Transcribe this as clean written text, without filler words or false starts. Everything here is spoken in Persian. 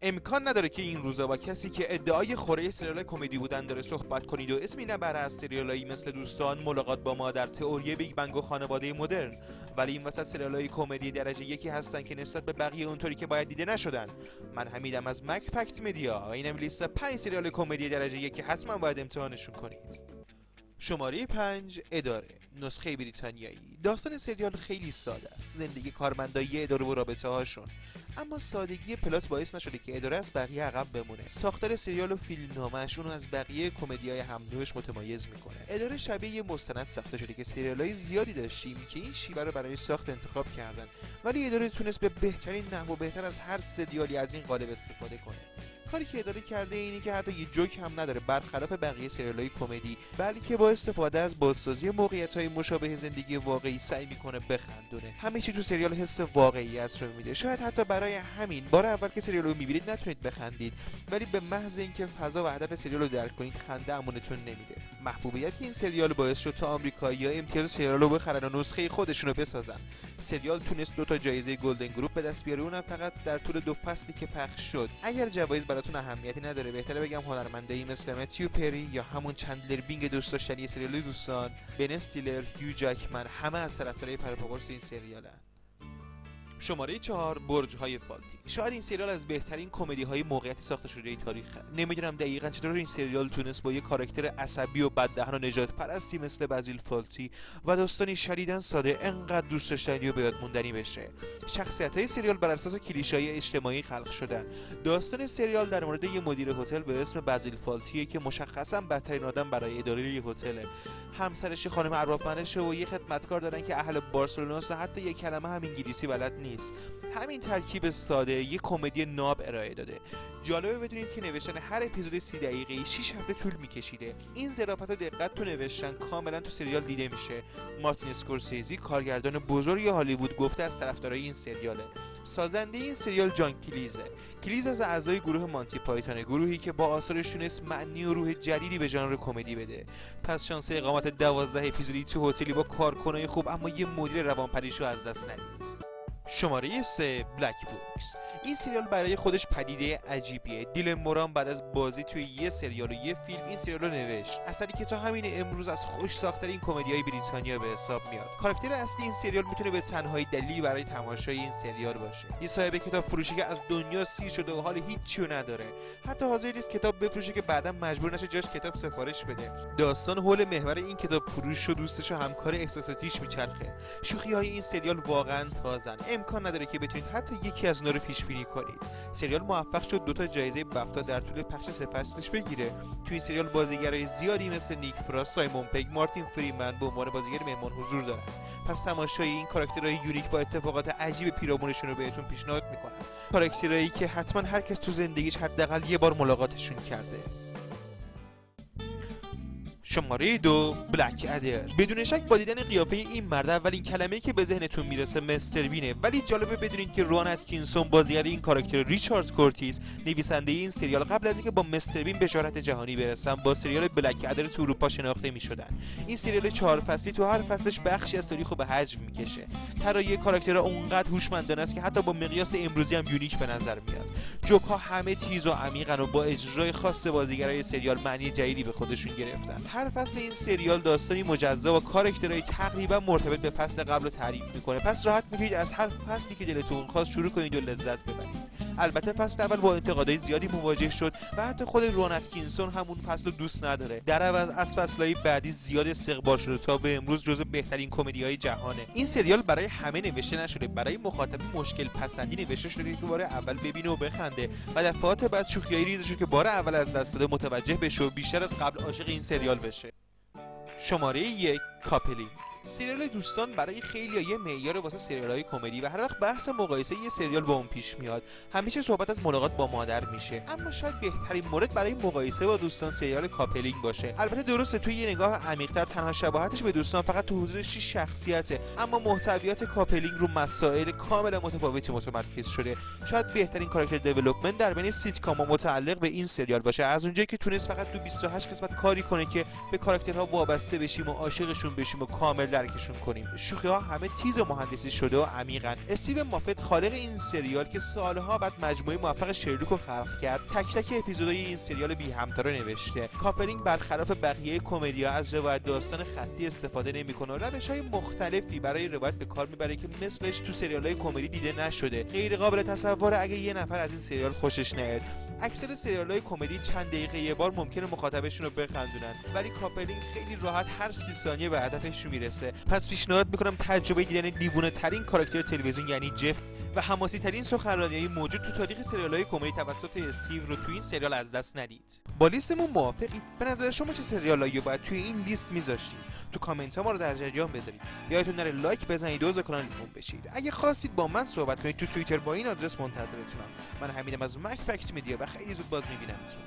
امکان نداره که این روزا با کسی که ادعای خوره سریال کمدی بودن داره صحبت کنید و اسمی نبره از سریالایی مثل دوستان، ملاقات با مادر، تئوری بیگ بنگ و خانواده مدرن، ولی این وسط سریالای کمدی درجه یکی هستن که نسبت به بقیه اونطوری که باید دیده نشدن. من حمیدم از مک فکت مدیا و اینم لیست 5 سریال کمدی درجه یک که حتما باید امتحانشون کنید. شماره 5 اداره، نسخه بریتانیایی. داستان سریال خیلی ساده است، زندگی کارمندای اداره و رابطه هاشون، اما سادگی پلات باعث نشده که اداره از بقیه عقب بمونه. ساختار سریال و فیلمنامه‌اش اونو از بقیه کمدیای هم‌نوعش متمایز میکنه. اداره شبیه یه مستند ساخته شده که سریالای زیادی داشتیم که این شیوه رو برای ساخت انتخاب کردن، ولی اداره تونست به بهترین نحو و بهتر از هر سریالی از این قالب استفاده کنه. کاری که اداره کرده اینی که حتی یه جوک هم نداره، برخلاف بقیه سریال‌های کمدی، بلکه با استفاده از بازسازی موقعیت‌های مشابه زندگی واقعی سعی میکنه بخندونه. همه چی تو سریال حس واقعیت رو میده. شاید حتی برای همین بار اول که سریال رو میبینید نتونید بخندید، ولی به محض اینکه فضا و هدف سریال رو درک کنید خنده امونتون نمیده. محبوبیت این سریال باعث شد تا آمریکایی‌ها امتیاز سریال رو بخرن و نسخه خودشون رو بسازن. سریال تونست 2 تا جایزه گلدن گلوب به دست بیاره، اونم فقط در طول 2 فصلی که پخش شد. اگر جوایز براتون اهمیتی نداره، بهتره بگم هنرمندایی مثل متیو پری یا همون چندلر بینگ دوست داشتنی سریال دوستان، بن استیلر، هیو جکمن، همه از طرفدارای پرپاورس این سریالن. شماره 4 برج‌های فالتی. شاید این سریال از بهترین کمدی‌های موقعیتی ساخته شده تاریخه. نمیدونم دقیقاً چطور این سریال تونست با یه کاراکتر عصبی و بددهن و نجات پرستی مثل بازیل فالتی و داستانی شدیداً ساده انقدر دوست داشتنی و به یاد موندنی بشه. شخصیت‌های سریال بر اساس کلیشه‌های اجتماعی خلق شدن. داستان سریال در مورد یه مدیر هتل به اسم بازیل فالتیه که مشخصاً بدترین آدم برای اداره یه هتله. همسرش خانم اربابمنشه و یه خدمتکار دارن که اهل بارسلوناست و حتی یک کلمه هم انگلیسی بلد نیست. همین ترکیب ساده یک کمدی ناب ارائه داده. جالبه بدونید که نوشتن هر اپیزود 30 دقیقه‌ای 6 هفته طول می‌کشیده. این ظرافت و دقت تو نوشتن کاملا تو سریال دیده میشه. مارتین اسکورسیزی، کارگردان بزرگ هالیوود، گفته از طرفدارای این سریاله. سازنده این سریال جان کلیزه. کلیز از اعضای گروه مانتی پایتون، گروهی که با آثارش تونست معنی و روح جدیدی به ژانر کمدی بده. پس شانس اقامت 12 اپیزودی تو هتلی با کارکنای خوب اما یه مدیر روانپریشو از دست ندید. شماره 3 بلک بوکس. این سریال برای خودش پدیده عجیبیه. دیلن موران بعد از بازی توی یه سریال و یه فیلم این سریال رو نوشت، اثری که تا همین امروز از خوش ساخت‌ترین کمدی‌های بریتانیا به حساب میاد. کاراکتر اصلی این سریال میتونه به تنهایی دلیلی برای تماشای این سریال باشه. یه صاحب کتاب فروشی که از دنیا سیر شده و حال هیچی نداره، حتی حاضر نیست کتاب بفروشه که بعداً مجبور نشه جاش کتاب سفارش بده. داستان حول محور این کتاب فروش و دوستش و همکار احساساتیش میچرخه. شوخی‌های این سریال واقعاً تازن، امکان نداره که بتونید حتی یکی از اونا رو پیش بینی کنید. سریال موفق شد 2 تا جایزه بفتا در طول پخش 3 فصلش بگیره. توی این سریال بازیگرای زیادی مثل نیک فراست، سایمون پگ، مارتین فریمن به عنوان بازیگر مهمان حضور دارن. پس تماشای این کاراکترهای یونیک با اتفاقات عجیب پیرامونشون رو بهتون پیشنهاد میکنم. کاراکترایی که حتما هر کس تو زندگیش حداقل یه بار ملاقاتشون کرده. شماره 2 بلک ادر. بدون شک با دیدن قیافه این مرد اولین کلمه‌ای که به ذهنتون میرسه مستر بینه، ولی جالبه بدونید که روان اتکینسون بازیگر این کاراکتر، ریچارد کورتیس نویسنده این سریال، قبل از اینکه با مستر بین به شهرت جهانی برسن با سریال بلک ادر تو اروپا شناخته میشدن. این سریال 4 فصلی تو هر فصلش بخشی از تاریخو به حجم میکشه. طراحی کاراکترها اونقدر هوشمندانه است که حتی با مقیاس امروزی هم یونیک به نظر میاد. جوک‌ها همه تیز و عمیقن و با اجرای خاص بازیگرای سریال معنی جدیدی به خودشون گرفتن. هر فصل این سریال داستانی مجزا و کاراکترهای تقریبا مرتبط به فصل قبل رو تعریف میکنه. پس راحت میتونید از هر فصلی که دلتون خواست شروع کنید و لذت ببرید. البته فصل اول با انتقادهای زیادی مواجه شد و حتی خود روان اتکینسون همون فصل رو دوست نداره. در عوض از فصلهای بعدی زیاد استقبال شده تا به امروز جزو بهترین کمدی‌های جهانه. این سریال برای همه نوشته نشده، برای مخاطب مشکل پسندی نوشته شده که بار اول ببینه و بخنده و دفعات بعد شوخی‌های ریزش که بار اول از دست داده متوجه بشه و بیشتر از قبل عاشق این سریال بشه. شماره 1 کاپلینگ. سریال دوستان برای خیلی‌ها یه معیار واسه سریال‌های کمدی و هر وقت بحث مقایسه یه سریال با اون پیش میاد همیشه صحبت از ملاقات با مادر میشه، اما شاید بهترین مورد برای مقایسه با دوستان سریال کاپلینگ باشه. البته درسته توی یه نگاه عمیق‌تر تنها شباهتش به دوستان فقط تو حضور 6 شخصیته، اما محتویات کاپلینگ رو مسائل کاملا متفاوتی متمرکز شده. شاید بهترین کاراکتر دیولپمنت در بین سیتکام‌ها متعلق به این سریال باشه، از اونجایی که تونست فقط تو 28 قسمت کاری کنه که به کاراکترها وابسته بشیم و عاشقشون بشیم و کامل درکشون کنیم. شوخی ها همه تیز و مهندسی شده و عمیقن. استیون مافت خالق این سریال که سالها بعد مجموعه موفق شرلوک رو خلق کرد، تک تک اپیزودهای این سریال بی همتا رو نوشته. کاپلینگ برخلاف بقیه کمدی‌ها از روایت داستان خطی استفاده نمی‌کنه و روش‌های مختلفی برای روایت به کار میبره که مثلش تو سریال‌های کمدی دیده نشده. غیر قابل تصوره اگه یه نفر از این سریال خوشش نیاد. اکثر سریال‌های کمدی چند دقیقه یه بار ممکنه مخاطبشون رو بخندونن، ولی کاپلینگ خیلی راحت هر 30 ثانیه به هدفش میرسه. پس پیشنهاد میکنم تجربه دیدن دیوونه ترین کاراکتر تلویزیون یعنی جف و حماسی ترین سخنرانی‌های موجود تو تاریخ سریال‌های کمدی توسط استیو رو تو این سریال از دست ندید. با لیستمون موافقید؟ به نظر شما چه سریالایی باید توی این لیست میذاشتید؟ تو کامنت ها ما رو در جریان بذارید. یادتون نره لایک بزنید و عضو کانالمون بشید. اگه خواستید با من صحبت کنید تو توییتر با این آدرس منتظرتونم. من حمیدم از مک فکت میدیا و خیلی زود باز میبینمتون.